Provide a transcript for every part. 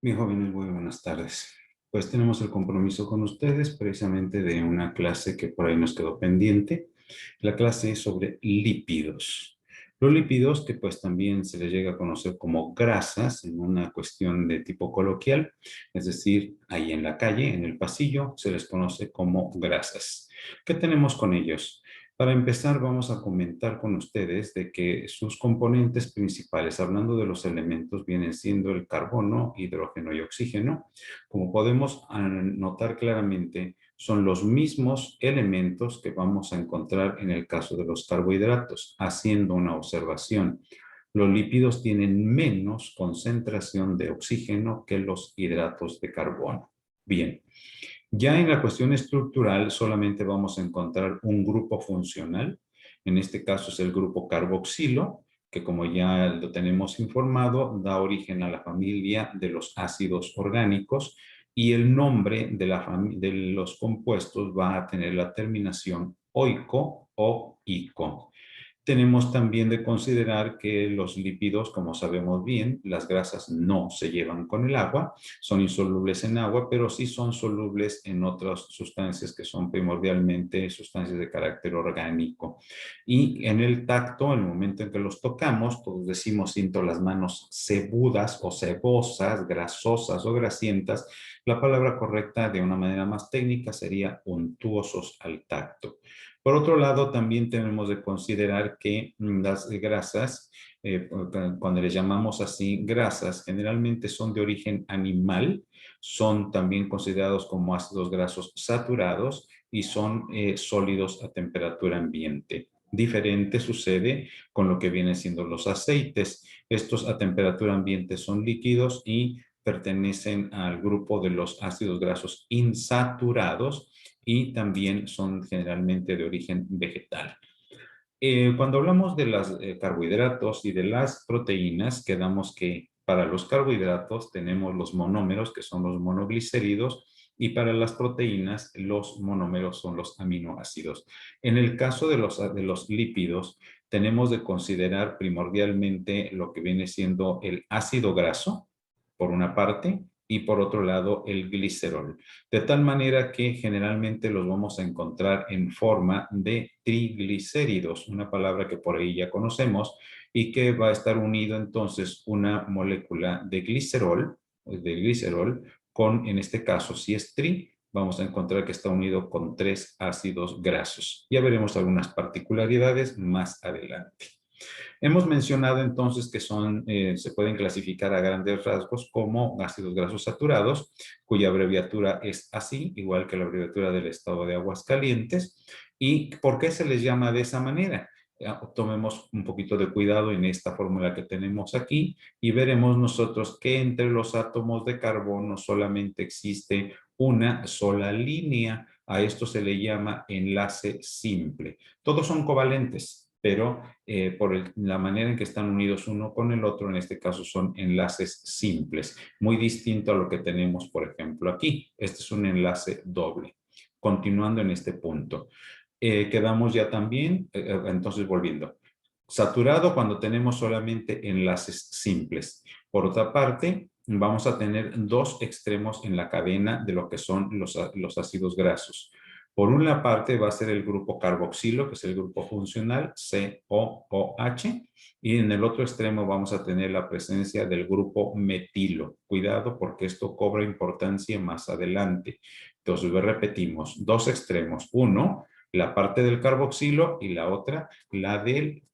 Bien, jóvenes, muy buenas tardes. Pues tenemos el compromiso con ustedes precisamente de una clase que por ahí nos quedó pendiente. La clase es sobre lípidos. Los lípidos, que pues también se les llega a conocer como grasas en una cuestión de tipo coloquial, es decir, ahí en la calle, en el pasillo, se les conoce como grasas. ¿Qué tenemos con ellos? Para empezar, vamos a comentar con ustedes de que sus componentes principales, hablando de los elementos, vienen siendo el carbono, hidrógeno y oxígeno. Como podemos notar claramente, son los mismos elementos que vamos a encontrar en el caso de los carbohidratos, haciendo una observación. Los lípidos tienen menos concentración de oxígeno que los hidratos de carbono. Bien. Ya en la cuestión estructural solamente vamos a encontrar un grupo funcional. En este caso es el grupo carboxilo, que como ya lo tenemos informado, da origen a la familia de los ácidos orgánicos y el nombre de los compuestos va a tener la terminación oico o ico. Tenemos también de considerar que los lípidos, como sabemos bien, las grasas no se llevan con el agua, son insolubles en agua, pero sí son solubles en otras sustancias que son primordialmente sustancias de carácter orgánico. Y en el tacto, en el momento en que los tocamos, todos decimos siento las manos cebudas o cebosas, grasosas o grasientas. La palabra correcta de una manera más técnica sería untuosos al tacto. Por otro lado, también tenemos de considerar que las grasas, cuando les llamamos así grasas, generalmente son de origen animal, son también considerados como ácidos grasos saturados y son sólidos a temperatura ambiente. Diferente sucede con lo que vienen siendo los aceites. Estos a temperatura ambiente son líquidos y pertenecen al grupo de los ácidos grasos insaturados y también son generalmente de origen vegetal. Cuando hablamos de los carbohidratos y de las proteínas, quedamos que para los carbohidratos tenemos los monómeros, que son los monoglicéridos, y para las proteínas, los monómeros son los aminoácidos. En el caso de los lípidos, tenemos de considerar primordialmente lo que viene siendo el ácido graso, por una parte, y por otro lado, el glicerol. De tal manera que generalmente los vamos a encontrar en forma de triglicéridos, una palabra que por ahí ya conocemos, y que va a estar unido entonces una molécula de glicerol, con, en este caso, si es tri, vamos a encontrar que está unido con 3 ácidos grasos. Ya veremos algunas particularidades más adelante. Hemos mencionado entonces que se pueden clasificar a grandes rasgos como ácidos grasos saturados, cuya abreviatura es así, igual que la abreviatura del estado de Aguascalientes. ¿Y por qué se les llama de esa manera? Tomemos un poquito de cuidado en esta fórmula que tenemos aquí y veremos nosotros que entre los átomos de carbono solamente existe una sola línea. A esto se le llama enlace simple. Todos son covalentes, pero por la manera en que están unidos uno con el otro, en este caso son enlaces simples, muy distinto a lo que tenemos, por ejemplo, aquí. Este es un enlace doble. Continuando en este punto. Quedamos ya también, entonces volviendo. Saturado cuando tenemos solamente enlaces simples. Por otra parte, vamos a tener dos extremos en la cadena de lo que son los ácidos grasos. Por una parte va a ser el grupo carboxilo, que es el grupo funcional, COOH, y en el otro extremo vamos a tener la presencia del grupo metilo. Cuidado porque esto cobra importancia más adelante. Entonces, repetimos, dos extremos. Uno, la parte del carboxilo y la otra, la del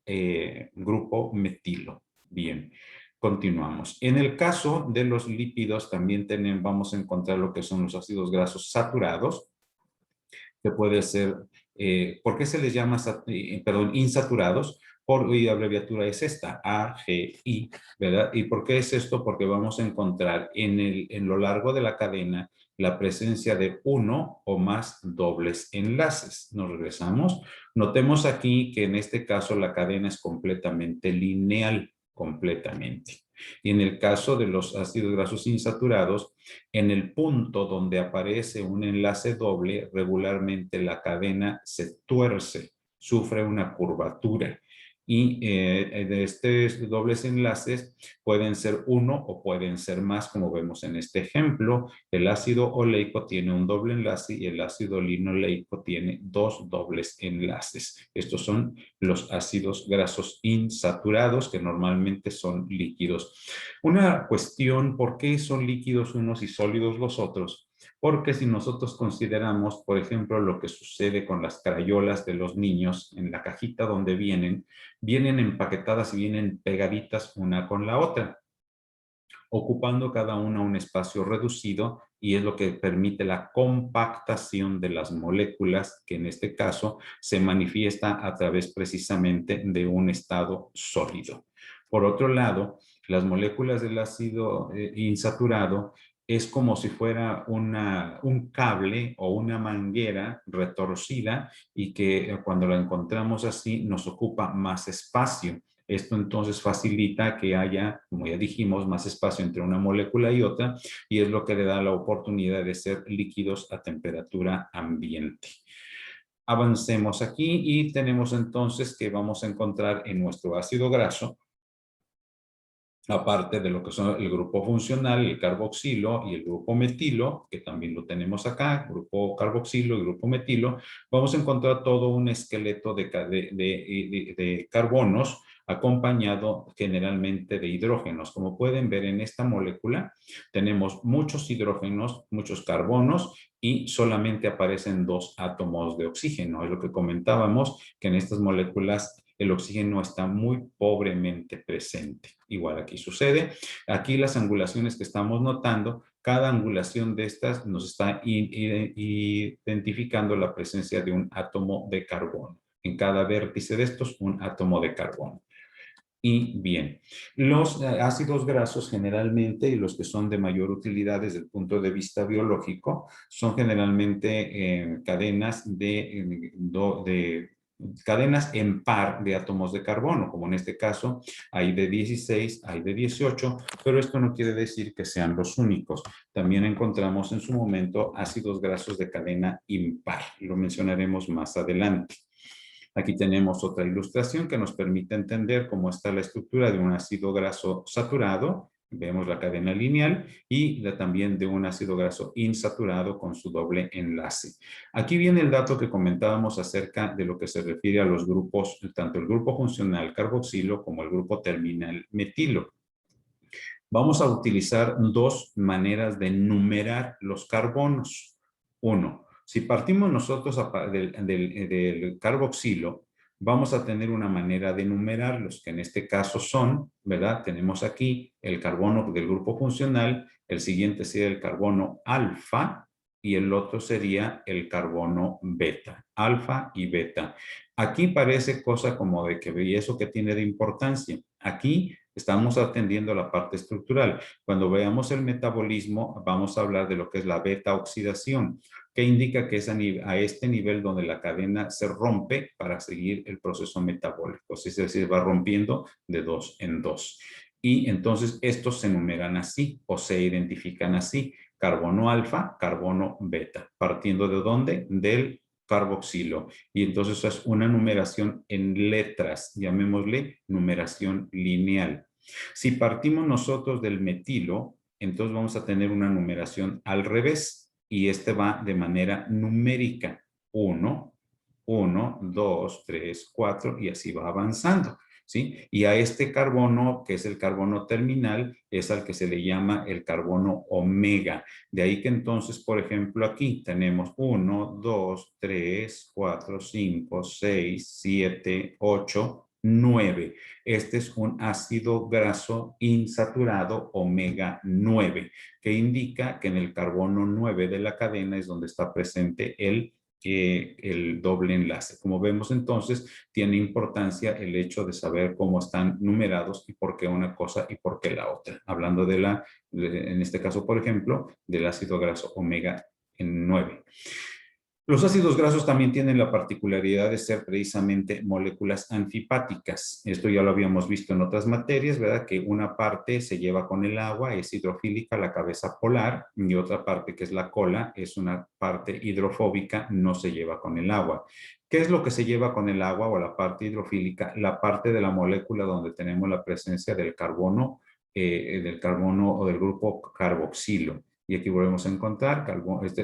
grupo metilo. Bien. Continuamos. En el caso de los lípidos también vamos a encontrar lo que son los ácidos grasos saturados, que puede ser, ¿por qué se les llama, insaturados? Por y abreviatura es esta, AGI, ¿verdad? ¿Y por qué es esto? Porque vamos a encontrar en lo largo de la cadena la presencia de uno o más dobles enlaces. Nos regresamos. Notemos aquí que en este caso la cadena es completamente lineal, completamente. Y en el caso de los ácidos grasos insaturados, en el punto donde aparece un enlace doble, regularmente la cadena se tuerce, sufre una curvatura. Y de estos dobles enlaces pueden ser uno o pueden ser más, como vemos en este ejemplo. El ácido oleico tiene un doble enlace y el ácido linoleico tiene dos dobles enlaces. Estos son los ácidos grasos insaturados, que normalmente son líquidos. Una cuestión: ¿por qué son líquidos unos y sólidos los otros? Porque si nosotros consideramos, por ejemplo, lo que sucede con las crayolas de los niños en la cajita donde vienen empaquetadas y vienen pegaditas una con la otra, ocupando cada una un espacio reducido, y es lo que permite la compactación de las moléculas, que en este caso se manifiesta a través precisamente de un estado sólido. Por otro lado, las moléculas del ácido insaturado es como si fuera un cable o una manguera retorcida, y que cuando la encontramos así nos ocupa más espacio. Esto entonces facilita que haya, como ya dijimos, más espacio entre una molécula y otra, y es lo que le da la oportunidad de ser líquidos a temperatura ambiente. Avancemos aquí y tenemos entonces que vamos a encontrar en nuestro ácido graso, aparte de lo que son el grupo funcional, el carboxilo y el grupo metilo, que también lo tenemos acá, grupo carboxilo y grupo metilo, vamos a encontrar todo un esqueleto de carbonos, acompañado generalmente de hidrógenos. Como pueden ver en esta molécula, tenemos muchos hidrógenos, muchos carbonos, y solamente aparecen dos átomos de oxígeno. Es lo que comentábamos, que en estas moléculas el oxígeno está muy pobremente presente. Igual aquí sucede. Aquí las angulaciones que estamos notando, cada angulación de estas nos está identificando la presencia de un átomo de carbono. En cada vértice de estos, un átomo de carbono. Y bien, los ácidos grasos generalmente, y los que son de mayor utilidad desde el punto de vista biológico, son generalmente cadenas en par de átomos de carbono, como en este caso hay de 16, hay de 18, pero esto no quiere decir que sean los únicos. También encontramos en su momento ácidos grasos de cadena impar, lo mencionaremos más adelante. Aquí tenemos otra ilustración que nos permite entender cómo está la estructura de un ácido graso saturado. Vemos la cadena lineal, y también de un ácido graso insaturado con su doble enlace. Aquí viene el dato que comentábamos acerca de lo que se refiere a los grupos, tanto el grupo funcional carboxilo como el grupo terminal metilo. Vamos a utilizar dos maneras de numerar los carbonos. Uno, si partimos nosotros del carboxilo, vamos a tener una manera de numerarlos, que en este caso son, ¿verdad? Tenemos aquí el carbono del grupo funcional, el siguiente sería el carbono alfa, y el otro sería el carbono beta, alfa y beta. Aquí parece cosa como de que, ¿y eso qué tiene de importancia? Aquí estamos atendiendo la parte estructural. Cuando veamos el metabolismo, vamos a hablar de lo que es la beta oxidación, que indica que es a este nivel donde la cadena se rompe para seguir el proceso metabólico. Es decir, va rompiendo de dos en dos. Y entonces estos se numeran así o se identifican así: carbono alfa, carbono beta. ¿Partiendo de dónde? Del carboxilo. Y entonces es una numeración en letras, llamémosle numeración lineal. Si partimos nosotros del metilo, entonces vamos a tener una numeración al revés, y este va de manera numérica: 1, 1, 2, 3, 4, y así va avanzando, ¿sí? Y a este carbono, que es el carbono terminal, es al que se le llama el carbono omega. De ahí que entonces, por ejemplo, aquí tenemos 1, 2, 3, 4, 5, 6, 7, 8, 9. Este es un ácido graso insaturado omega 9, que indica que en el carbono 9 de la cadena es donde está presente el doble enlace. Como vemos entonces, tiene importancia el hecho de saber cómo están numerados y por qué una cosa y por qué la otra. Hablando en este caso, por ejemplo, del ácido graso omega 9. Los ácidos grasos también tienen la particularidad de ser precisamente moléculas anfipáticas. Esto ya lo habíamos visto en otras materias, ¿verdad? Que una parte se lleva con el agua, es hidrofílica, la cabeza polar, y otra parte, que es la cola, es una parte hidrofóbica, no se lleva con el agua. ¿Qué es lo que se lleva con el agua o la parte hidrofílica? La parte de la molécula donde tenemos la presencia del carbono o del grupo carboxilo. Y aquí volvemos a encontrar,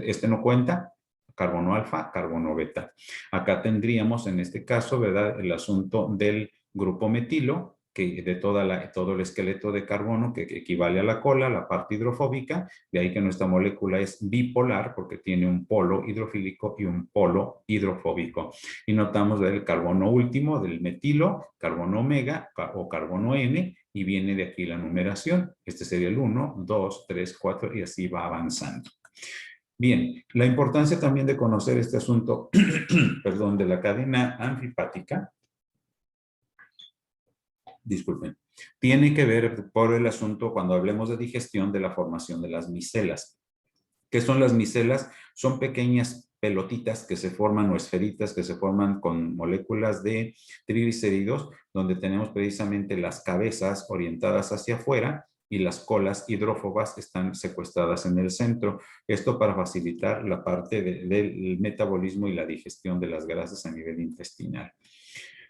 este no cuenta, carbono alfa, carbono beta. Acá tendríamos en este caso, ¿verdad? El asunto del grupo metilo, que de todo el esqueleto de carbono que equivale a la cola, la parte hidrofóbica, de ahí que nuestra molécula es bipolar porque tiene un polo hidrofílico y un polo hidrofóbico. Y notamos el carbono último del metilo, carbono omega o carbono N, y viene de aquí la numeración. Este sería el 1, 2, 3, 4 y así va avanzando. Bien, la importancia también de conocer este asunto, perdón, de la cadena anfipática, disculpen, tiene que ver por el asunto cuando hablemos de digestión de la formación de las micelas. ¿Qué son las micelas? Son pequeñas pelotitas que se forman o esferitas que se forman con moléculas de triglicéridos, donde tenemos precisamente las cabezas orientadas hacia afuera y las colas hidrófobas están secuestradas en el centro. Esto para facilitar la parte del metabolismo y la digestión de las grasas a nivel intestinal.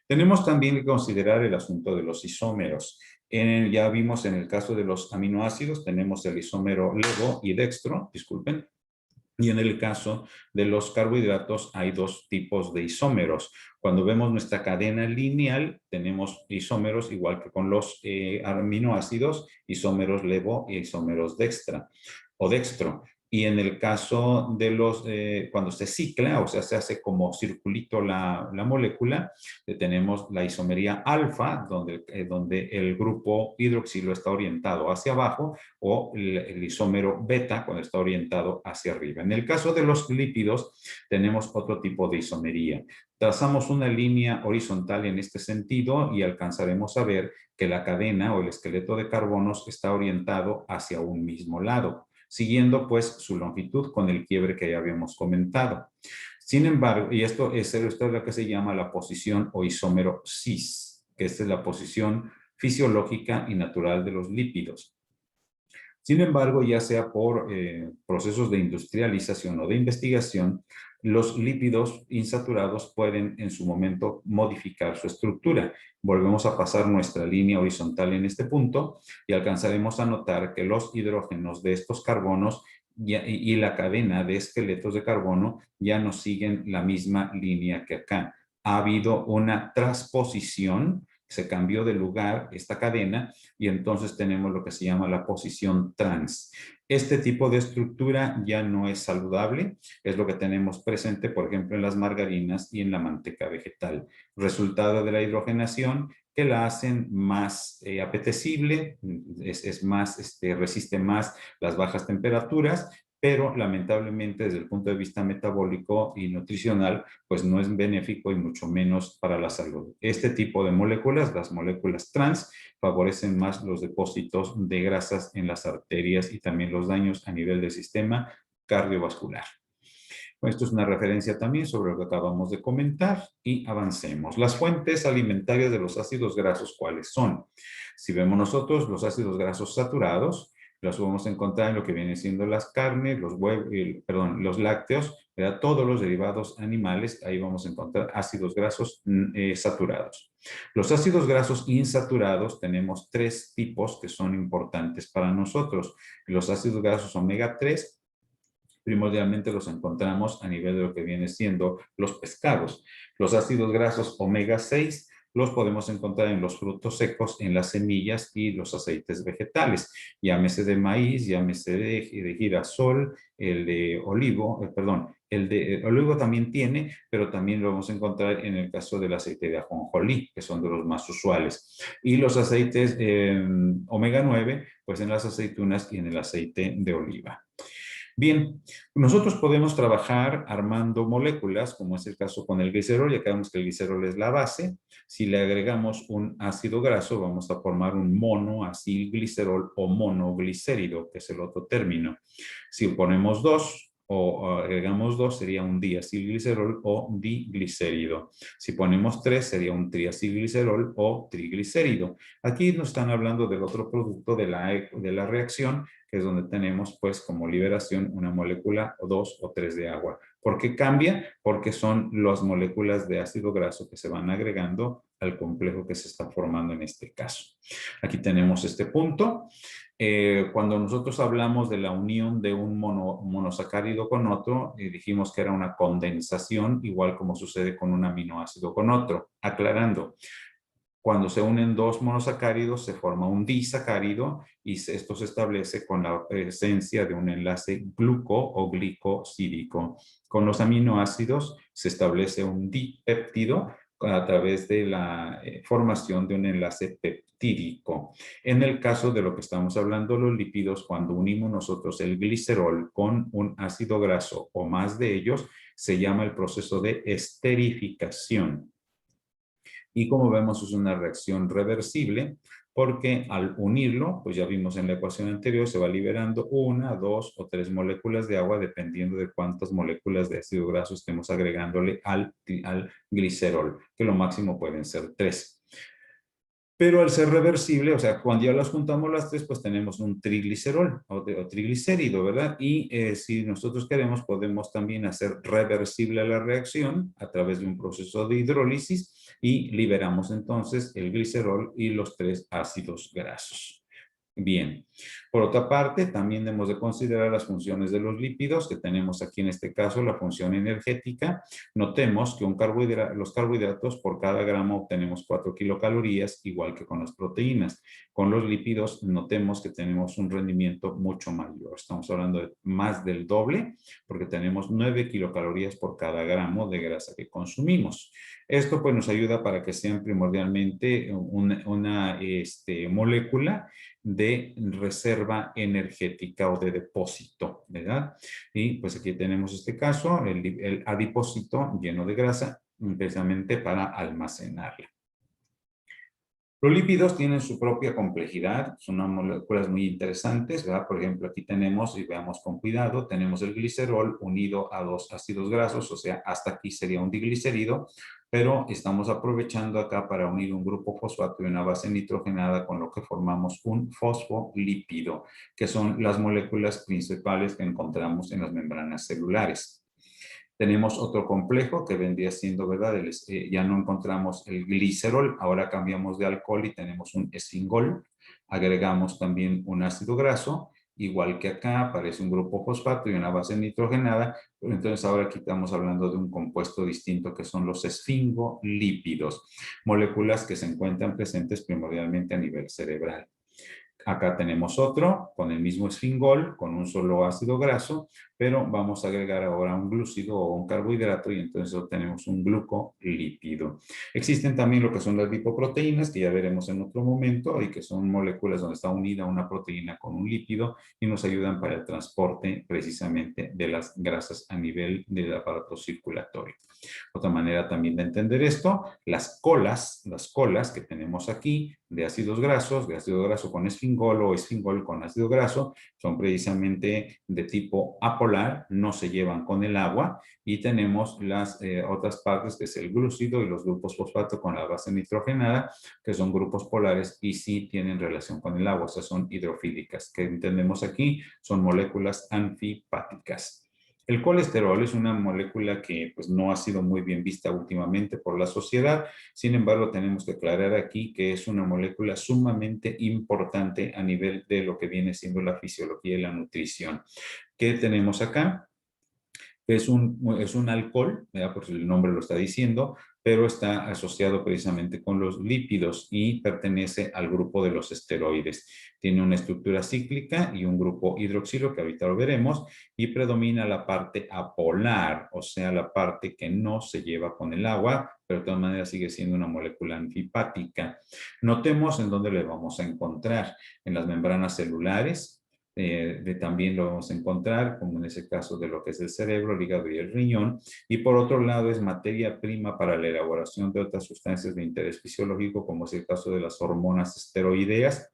Tenemos también que considerar el asunto de los isómeros. Ya vimos en el caso de los aminoácidos, tenemos el isómero levo y dextro, disculpen, y en el caso de los carbohidratos hay dos tipos de isómeros. Cuando vemos nuestra cadena lineal, tenemos isómeros igual que con los aminoácidos, isómeros levo y isómeros dextra o dextro. Y en el caso de cuando se cicla, o sea, se hace como circulito la molécula, tenemos la isomería alfa, donde el grupo hidroxilo está orientado hacia abajo, o el isómero beta, cuando está orientado hacia arriba. En el caso de los lípidos, tenemos otro tipo de isomería. Trazamos una línea horizontal en este sentido y alcanzaremos a ver que la cadena o el esqueleto de carbonos está orientado hacia un mismo lado, siguiendo pues su longitud con el quiebre que ya habíamos comentado. Sin embargo, y esto es lo que se llama la posición o isómero cis, que esta es la posición fisiológica y natural de los lípidos. Sin embargo, ya sea por procesos de industrialización o de investigación, los lípidos insaturados pueden en su momento modificar su estructura. Volvemos a pasar nuestra línea horizontal en este punto y alcanzaremos a notar que los hidrógenos de estos carbonos y la cadena de esqueletos de carbono ya no siguen la misma línea que acá. Ha habido una transposición, se cambió de lugar esta cadena y entonces tenemos lo que se llama la posición trans. Este tipo de estructura ya no es saludable, es lo que tenemos presente, por ejemplo, en las margarinas y en la manteca vegetal. Resultado de la hidrogenación que la hacen más apetecible, resiste más las bajas temperaturas, pero lamentablemente desde el punto de vista metabólico y nutricional, pues no es benéfico y mucho menos para la salud. Este tipo de moléculas, las moléculas trans, favorecen más los depósitos de grasas en las arterias y también los daños a nivel del sistema cardiovascular. Esto es una referencia también sobre lo que acabamos de comentar y avancemos. Las fuentes alimentarias de los ácidos grasos, ¿cuáles son? Si vemos nosotros los ácidos grasos saturados, los vamos a encontrar en lo que viene siendo las carnes, los huevos, los lácteos, ¿verdad? Todos los derivados animales, ahí vamos a encontrar ácidos grasos saturados. Los ácidos grasos insaturados tenemos tres tipos que son importantes para nosotros. Los ácidos grasos omega 3, primordialmente los encontramos a nivel de lo que viene siendo los pescados. Los ácidos grasos omega 6 los podemos encontrar en los frutos secos, en las semillas y los aceites vegetales. Llámese de maíz, llámese de girasol, el de olivo, el de olivo también tiene, pero también lo vamos a encontrar en el caso del aceite de ajonjolí, que son de los más usuales. Y los aceites omega 9, pues en las aceitunas y en el aceite de oliva. Bien, nosotros podemos trabajar armando moléculas, como es el caso con el glicerol, ya que vemos que el glicerol es la base. Si le agregamos un ácido graso, vamos a formar un monoacilglicerol o monoglicérido, que es el otro término. Si ponemos dos, o agregamos 2 sería un diacilglicerol o diglicérido. Si ponemos 3 sería un triacilglicerol o triglicérido. Aquí nos están hablando del otro producto de la reacción, que es donde tenemos pues como liberación una molécula o 2 o 3 de agua. ¿Por qué cambia? Porque son las moléculas de ácido graso que se van agregando al complejo que se está formando en este caso. Aquí tenemos este punto. Cuando nosotros hablamos de la unión de un monosacárido con otro, dijimos que era una condensación, igual como sucede con un aminoácido con otro. Aclarando, cuando se unen dos monosacáridos se forma un disacárido y esto se establece con la presencia de un enlace gluco o glicosídico. Con los aminoácidos se establece un dipéptido a través de la formación de un enlace peptídico. En el caso de lo que estamos hablando, los lípidos, cuando unimos nosotros el glicerol con un ácido graso o más de ellos, se llama el proceso de esterificación. Y como vemos es una reacción reversible porque al unirlo, pues ya vimos en la ecuación anterior, se va liberando 1, 2 o 3 moléculas de agua dependiendo de cuántas moléculas de ácido graso estemos agregándole al glicerol, que lo máximo pueden ser 3. Pero al ser reversible, o sea, cuando ya las juntamos las 3, pues tenemos un triglicerol o triglicérido, ¿verdad? Y si nosotros queremos, podemos también hacer reversible la reacción a través de un proceso de hidrólisis y liberamos entonces el glicerol y los 3 ácidos grasos. Bien, por otra parte, también debemos de considerar las funciones de los lípidos, que tenemos aquí en este caso la función energética. Notemos que los carbohidratos por cada gramo obtenemos 4 kilocalorías, igual que con las proteínas. Con los lípidos notemos que tenemos un rendimiento mucho mayor. Estamos hablando de más del doble, porque tenemos 9 kilocalorías por cada gramo de grasa que consumimos. Esto pues nos ayuda para que sean primordialmente una molécula de reserva energética o de depósito, ¿verdad? Y pues aquí tenemos este caso, el adipósito lleno de grasa, precisamente para almacenarla. Los lípidos tienen su propia complejidad, son unas moléculas muy interesantes, ¿verdad? Por ejemplo, aquí tenemos, y veamos con cuidado, tenemos el glicerol unido a 2 ácidos grasos, o sea, hasta aquí sería un diglicérido, pero estamos aprovechando acá para unir un grupo fosfato y una base nitrogenada con lo que formamos un fosfolípido, que son las moléculas principales que encontramos en las membranas celulares. Tenemos otro complejo que vendría siendo, ¿verdad? Ya no encontramos el glicerol, ahora cambiamos de alcohol y tenemos un esfingol. Agregamos también un ácido graso, igual que acá aparece un grupo fosfato y una base nitrogenada, pero entonces ahora aquí estamos hablando de un compuesto distinto que son los esfingolípidos, moléculas que se encuentran presentes primordialmente a nivel cerebral. Acá tenemos otro con el mismo esfingol, con un solo ácido graso, pero vamos a agregar ahora un glúcido o un carbohidrato y entonces obtenemos un glucolípido. Existen también lo que son las lipoproteínas, que ya veremos en otro momento, y que son moléculas donde está unida una proteína con un lípido y nos ayudan para el transporte precisamente de las grasas a nivel del aparato circulatorio. Otra manera también de entender esto, las colas que tenemos aquí de ácido graso con esfingol o esfingol con ácido graso, son precisamente de tipo apolar, no se llevan con el agua y tenemos las otras partes que es el glúcido y los grupos fosfato con la base nitrogenada, que son grupos polares y sí tienen relación con el agua, o sea, son hidrofílicas, que entendemos aquí son moléculas anfipáticas. El colesterol es una molécula que pues, no ha sido muy bien vista últimamente por la sociedad. Sin embargo, tenemos que aclarar aquí que es una molécula sumamente importante a nivel de lo que viene siendo la fisiología y la nutrición. ¿Qué tenemos acá? Es un alcohol, ¿verdad? Porque el nombre lo está diciendo, pero está asociado precisamente con los lípidos y pertenece al grupo de los esteroides. Tiene una estructura cíclica y un grupo hidroxilo, que ahorita lo veremos, y predomina la parte apolar, o sea, la parte que no se lleva con el agua, pero de todas maneras sigue siendo una molécula anfipática. Notemos en dónde le vamos a encontrar, en las membranas celulares, también lo vamos a encontrar, como en ese caso de lo que es el cerebro, el hígado y el riñón. Y por otro lado es materia prima para la elaboración de otras sustancias de interés fisiológico, como es el caso de las hormonas esteroideas.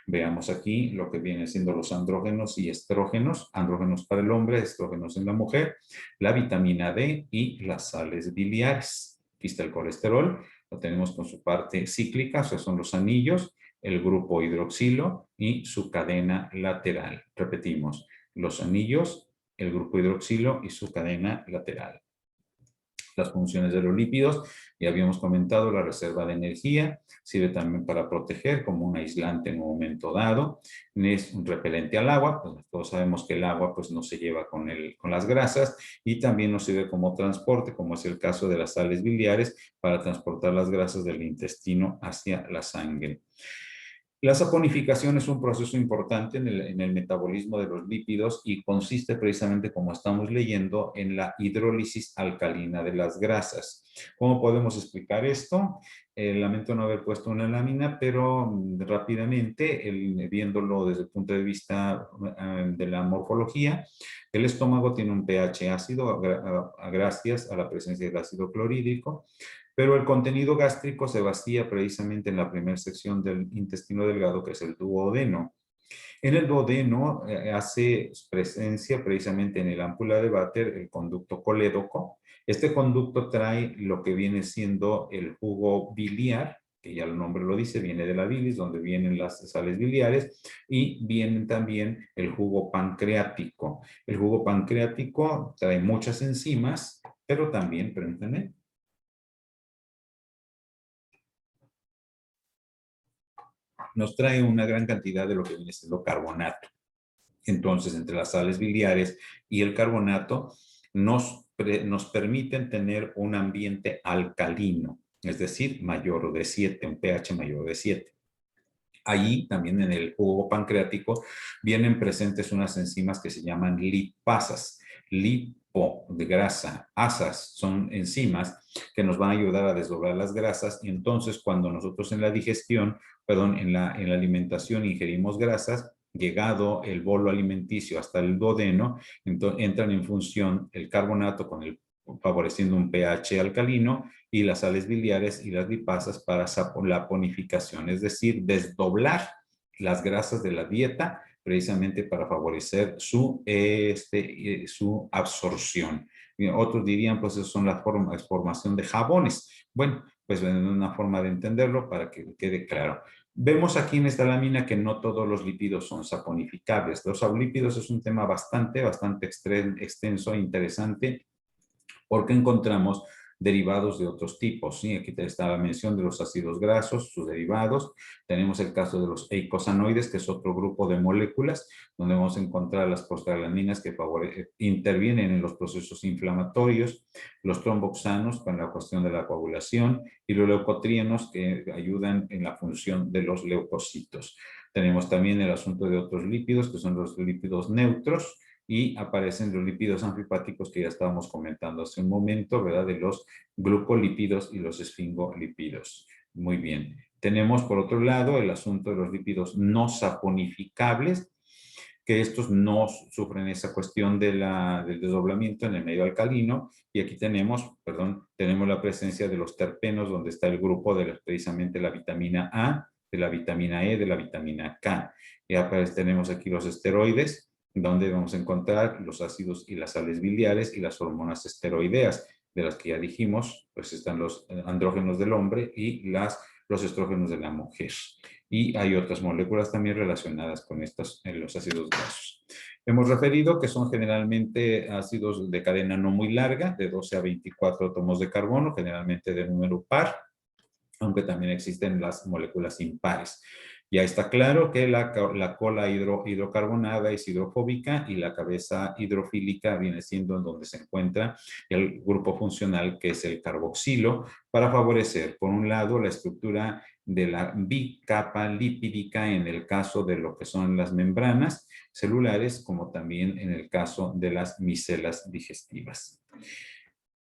Veamos aquí lo que vienen siendo los andrógenos y estrógenos, andrógenos para el hombre, estrógenos en la mujer, la vitamina D y las sales biliares. Aquí está el colesterol, lo tenemos con su parte cíclica, o sea, son los anillos, el grupo hidroxilo y su cadena lateral. Repetimos, los anillos, el grupo hidroxilo y su cadena lateral. Las funciones de los lípidos, ya habíamos comentado, la reserva de energía, sirve también para proteger como un aislante en un momento dado, es un repelente al agua, pues todos sabemos que el agua pues no se lleva con las grasas, y también nos sirve como transporte, como es el caso de las sales biliares, para transportar las grasas del intestino hacia la sangre. La saponificación es un proceso importante en el metabolismo de los lípidos y consiste precisamente, como estamos leyendo, en la hidrólisis alcalina de las grasas. ¿Cómo podemos explicar esto? Lamento no haber puesto una lámina, pero rápidamente, viéndolo desde el punto de vista de la morfología, el estómago tiene un pH ácido gracias a la presencia del ácido clorhídrico. Pero el contenido gástrico se vacía precisamente en la primera sección del intestino delgado, que es el duodeno. En el duodeno hace presencia precisamente en el ámpula de Vater el conducto colédoco. Este conducto trae lo que viene siendo el jugo biliar, que ya el nombre lo dice, viene de la bilis, donde vienen las sales biliares, y viene también el jugo pancreático. El jugo pancreático trae muchas enzimas, pero también, permítanme, nos trae una gran cantidad de lo que viene siendo carbonato. Entonces, entre las sales biliares y el carbonato, nos permiten tener un ambiente alcalino, es decir, mayor de 7, un pH mayor de 7. Ahí también en el jugo pancreático vienen presentes unas enzimas que se llaman lipasas. Lipo, de grasa, asas, son enzimas que nos van a ayudar a desdoblar las grasas, y entonces cuando nosotros en la digestión, perdón, en la alimentación ingerimos grasas, llegado el bolo alimenticio hasta el duodeno, entonces entran en función el carbonato favoreciendo un pH alcalino, y las sales biliares y las lipasas para la saponificación, es decir, desdoblar las grasas de la dieta precisamente para favorecer su absorción. Otros dirían, pues, eso son la formación de jabones. Bueno, pues una forma de entenderlo para que quede claro. Vemos aquí en esta lámina que no todos los lípidos son saponificables. Los lípidos es un tema bastante extenso e interesante, porque encontramos derivados de otros tipos. ¿Sí? Aquí está la mención de los ácidos grasos, sus derivados. Tenemos el caso de los eicosanoides, que es otro grupo de moléculas, donde vamos a encontrar las prostaglandinas que intervienen en los procesos inflamatorios, los tromboxanos con la cuestión de la coagulación, y los leucotrienos que ayudan en la función de los leucocitos. Tenemos también el asunto de otros lípidos, que son los lípidos neutros, y aparecen los lípidos anfipáticos que ya estábamos comentando hace un momento, ¿verdad? De los glucolípidos y los esfingolípidos. Muy bien. Tenemos por otro lado el asunto de los lípidos no saponificables, que estos no sufren esa cuestión del desdoblamiento en el medio alcalino, y aquí tenemos, perdón, tenemos la presencia de los terpenos, donde está el grupo de precisamente la vitamina A, de la vitamina E, de la vitamina K. Ya pues tenemos aquí los esteroides, donde vamos a encontrar los ácidos y las sales biliares y las hormonas esteroideas, de las que ya dijimos, pues están los andrógenos del hombre y los estrógenos de la mujer. Y hay otras moléculas también relacionadas con los ácidos grasos. Hemos referido que son generalmente ácidos de cadena no muy larga, de 12 a 24 átomos de carbono, generalmente de número par, aunque también existen las moléculas impares. Ya está claro que la cola hidrocarbonada es hidrofóbica, y la cabeza hidrofílica viene siendo en donde se encuentra el grupo funcional, que es el carboxilo, para favorecer, por un lado, la estructura de la bicapa lipídica en el caso de lo que son las membranas celulares, como también en el caso de las micelas digestivas.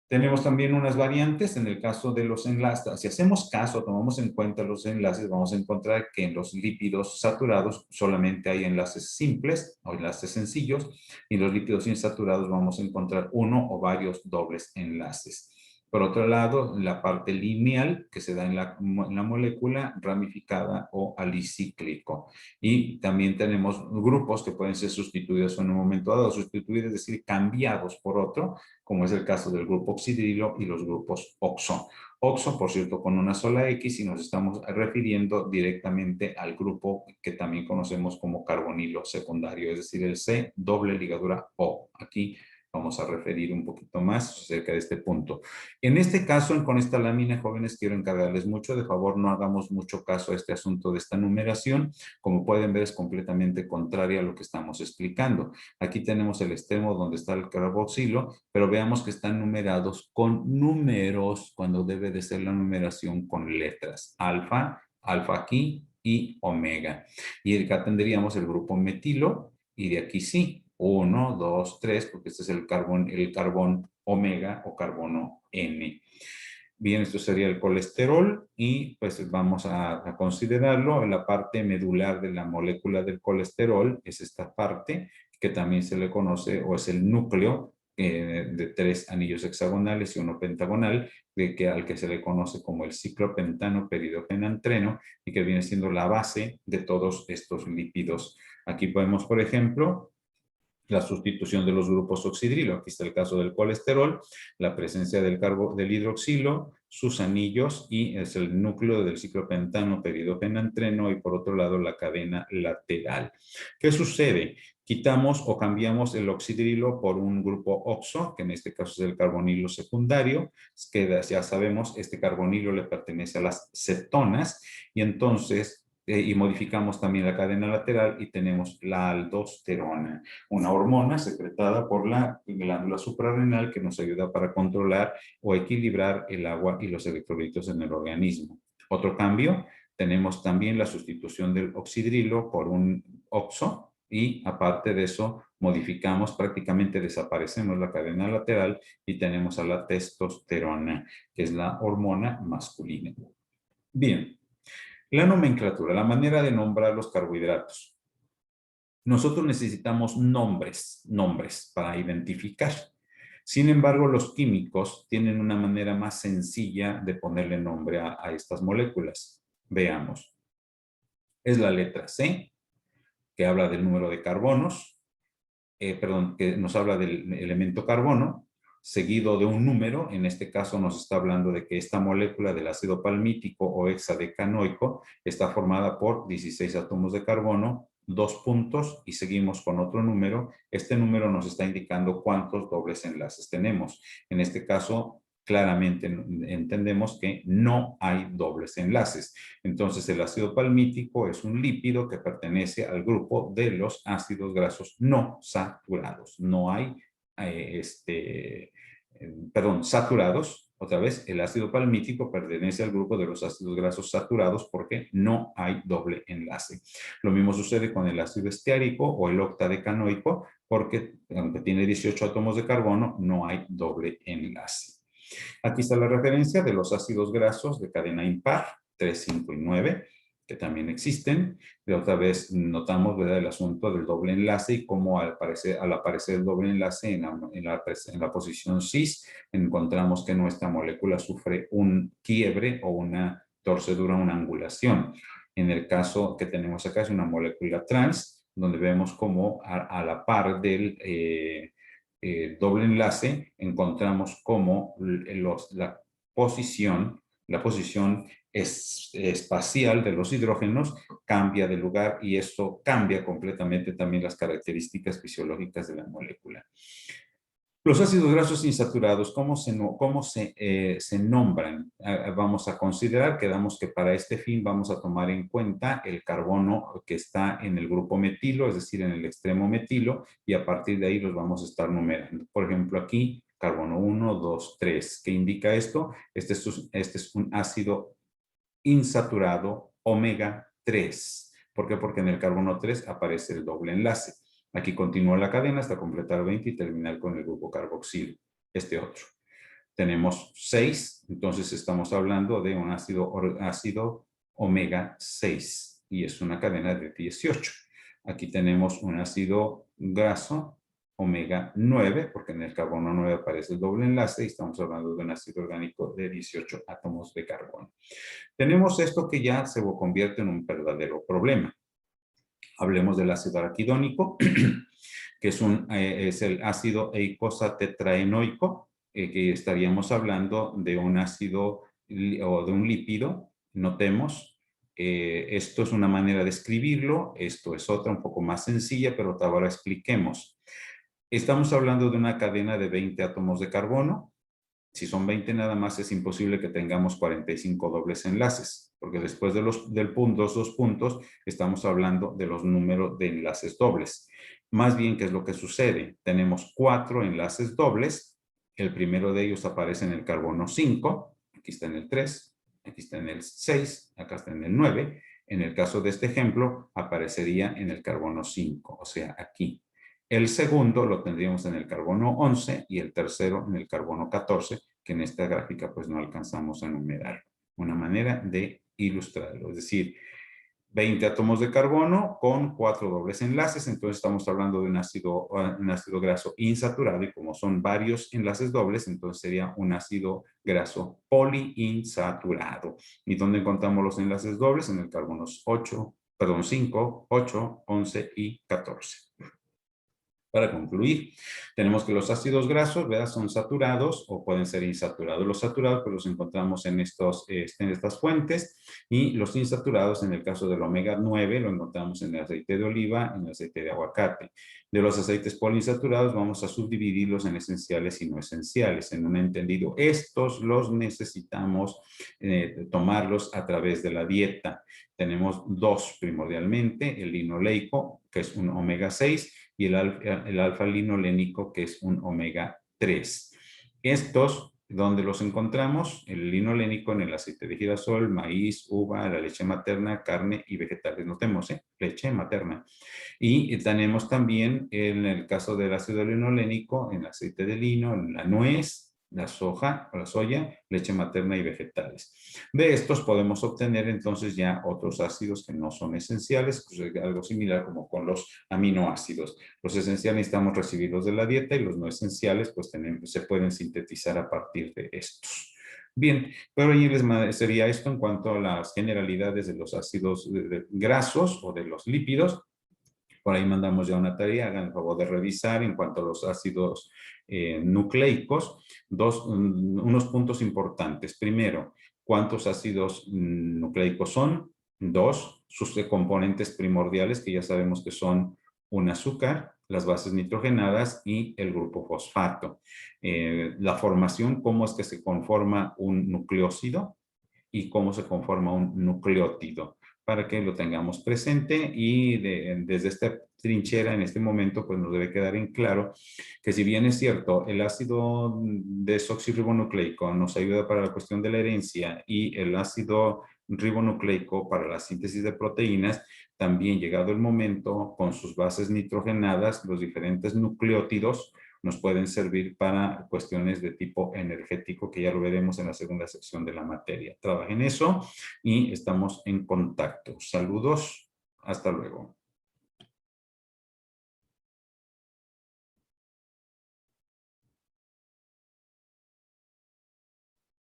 Tenemos también unas variantes en el caso de los enlaces. Si hacemos caso, tomamos en cuenta los enlaces, vamos a encontrar que en los lípidos saturados solamente hay enlaces simples o enlaces sencillos, y en los lípidos insaturados vamos a encontrar uno o varios dobles enlaces. Por otro lado, la parte lineal que se da en la molécula ramificada o alicíclico. Y también tenemos grupos que pueden ser sustituidos en un momento dado, sustituidos, es decir, cambiados por otro, como es el caso del grupo oxidrilo y los grupos oxo. Oxo, por cierto, con una sola X, y nos estamos refiriendo directamente al grupo que también conocemos como carbonilo secundario, es decir, el C doble ligadura O. Aquí vamos a referir un poquito más acerca de este punto. En este caso, con esta lámina, jóvenes, quiero encargarles mucho, de favor no hagamos mucho caso a este asunto de esta numeración. Como pueden ver, es completamente contraria a lo que estamos explicando. Aquí tenemos el extremo donde está el carboxilo, pero veamos que están numerados con números cuando debe de ser la numeración con letras. Alfa, alfa aquí y omega. Y acá tendríamos el grupo metilo, y de aquí sí, 1, 2, 3, porque este es el carbón omega o carbono N. Bien, esto sería el colesterol, y pues vamos a considerarlo. En la parte medular de la molécula del colesterol es esta parte que también se le conoce, o es el núcleo de 3 anillos hexagonales y uno pentagonal, al que se le conoce como el ciclopentano peridofenantreno, y que viene siendo la base de todos estos lípidos. Aquí podemos, por ejemplo, la sustitución de los grupos oxidrilo. Aquí está el caso del colesterol, la presencia del hidroxilo, sus anillos, y es el núcleo del ciclopentano peridofenantreno, y por otro lado la cadena lateral. ¿Qué sucede? Quitamos o cambiamos el oxidrilo por un grupo oxo, que en este caso es el carbonilo secundario, que ya sabemos, este carbonilo le pertenece a las cetonas, y entonces y modificamos también la cadena lateral y tenemos la aldosterona, una hormona secretada por la glándula suprarrenal que nos ayuda para controlar o equilibrar el agua y los electrolitos en el organismo. Otro cambio, tenemos también la sustitución del oxidrilo por un oxo, y aparte de eso modificamos, prácticamente desaparecemos la cadena lateral y tenemos a la testosterona, que es la hormona masculina. Bien, la nomenclatura, la manera de nombrar los carbohidratos. Nosotros necesitamos nombres para identificar. Sin embargo, los químicos tienen una manera más sencilla de ponerle nombre a estas moléculas. Veamos. Es la letra C, que habla del número de carbonos, que nos habla del elemento carbono, seguido de un número. En este caso nos está hablando de que esta molécula del ácido palmítico o hexadecanoico está formada por 16 átomos de carbono, 2 puntos, y seguimos con otro número. Este número nos está indicando cuántos dobles enlaces tenemos. En este caso, claramente entendemos que no hay dobles enlaces. Entonces, el ácido palmítico es un lípido que pertenece al grupo de los ácidos grasos no saturados. No hay, saturados. Otra vez, el ácido palmítico pertenece al grupo de los ácidos grasos saturados porque no hay doble enlace. Lo mismo sucede con el ácido esteárico o el octadecanoico, porque aunque tiene 18 átomos de carbono, no hay doble enlace. Aquí está la referencia de los ácidos grasos de cadena impar, 3, 5 y 9, que también existen. De otra vez notamos, ¿verdad?, el asunto del doble enlace, y cómo al aparecer el doble enlace en la posición cis, encontramos que nuestra molécula sufre un quiebre o una torcedura, una angulación. En el caso que tenemos acá es una molécula trans, donde vemos cómo a la par del doble enlace encontramos cómo la posición espacial de los hidrógenos cambia de lugar, y esto cambia completamente también las características fisiológicas de la molécula. Los ácidos grasos insaturados, ¿cómo se nombran? Vamos a considerar, quedamos que para este fin vamos a tomar en cuenta el carbono que está en el grupo metilo, es decir, en el extremo metilo, y a partir de ahí los vamos a estar numerando. Por ejemplo, aquí, carbono 1, 2, 3. ¿Qué indica esto? Este es un ácido insaturado omega 3. ¿Por qué? Porque en el carbono 3 aparece el doble enlace. Aquí continúa la cadena hasta completar 20 y terminar con el grupo carboxilo, este otro. tenemos 6, entonces estamos hablando de un ácido omega 6 y es una cadena de 18. Aquí tenemos un ácido graso omega 9, porque en el carbono 9 aparece el doble enlace y estamos hablando de un ácido orgánico de 18 átomos de carbono. Tenemos esto que ya se convierte en un verdadero problema. Hablemos del ácido araquidónico, que es el ácido eicosatetraenoico, que estaríamos hablando de un ácido o de un lípido. Notemos, esto es una manera de escribirlo, esto es otra un poco más sencilla, pero ahora expliquemos. Estamos hablando de una cadena de 20 átomos de carbono. Si son 20 nada más, es imposible que tengamos 45 dobles enlaces, porque después de dos puntos, estamos hablando de los números de enlaces dobles. Más bien, ¿qué es lo que sucede? Tenemos 4 enlaces dobles. El primero de ellos aparece en el carbono 5, aquí está en el 3, aquí está en el 6, acá está en el 9. En el caso de este ejemplo, aparecería en el carbono 5, o sea, aquí. El segundo lo tendríamos en el carbono 11 y el tercero en el carbono 14, que en esta gráfica pues no alcanzamos a enumerar. Una manera de ilustrarlo, es decir, 20 átomos de carbono con 4 dobles enlaces, entonces estamos hablando de un ácido graso insaturado y como son varios enlaces dobles, entonces sería un ácido graso poliinsaturado. ¿Y dónde encontramos los enlaces dobles? En el carbono 5, 8, 11 y 14. Para concluir, tenemos que los ácidos grasos, ¿verdad?, son saturados o pueden ser insaturados. Los saturados pues los encontramos en estas fuentes y los insaturados, en el caso del omega 9, lo encontramos en el aceite de oliva, en el aceite de aguacate. De los aceites poliinsaturados vamos a subdividirlos en esenciales y no esenciales. En un entendido, estos los necesitamos tomarlos a través de la dieta. Tenemos dos primordialmente, el linoleico, que es un omega 6, y el alfa-linolénico, que es un omega 3. Estos, ¿dónde los encontramos? El linolénico en el aceite de girasol, maíz, uva, la leche materna, carne y vegetales. Notemos, leche materna. Y tenemos también, en el caso del ácido linolénico, en el aceite de lino, en la nuez, la soja o la soya, leche materna y vegetales. De estos podemos obtener entonces ya otros ácidos que no son esenciales, pues algo similar como con los aminoácidos. Los esenciales necesitamos recibirlos de la dieta y los no esenciales pues se pueden sintetizar a partir de estos. Bien, pero ahí sería esto en cuanto a las generalidades de los ácidos grasos o de los lípidos. Por ahí mandamos ya una tarea, hagan el favor de revisar en cuanto a los ácidos nucleicos, unos puntos importantes. Primero, ¿cuántos ácidos nucleicos son? 2, sus componentes primordiales, que ya sabemos que son un azúcar, las bases nitrogenadas y el grupo fosfato. La formación, cómo es que se conforma un nucleósido y cómo se conforma un nucleótido, para que lo tengamos presente y desde esta trinchera en este momento pues nos debe quedar en claro que si bien es cierto el ácido desoxirribonucleico nos ayuda para la cuestión de la herencia y el ácido ribonucleico para la síntesis de proteínas, también llegado el momento con sus bases nitrogenadas, los diferentes nucleótidos nos pueden servir para cuestiones de tipo energético, que ya lo veremos en la segunda sección de la materia. Trabajen eso y estamos en contacto. Saludos, hasta luego.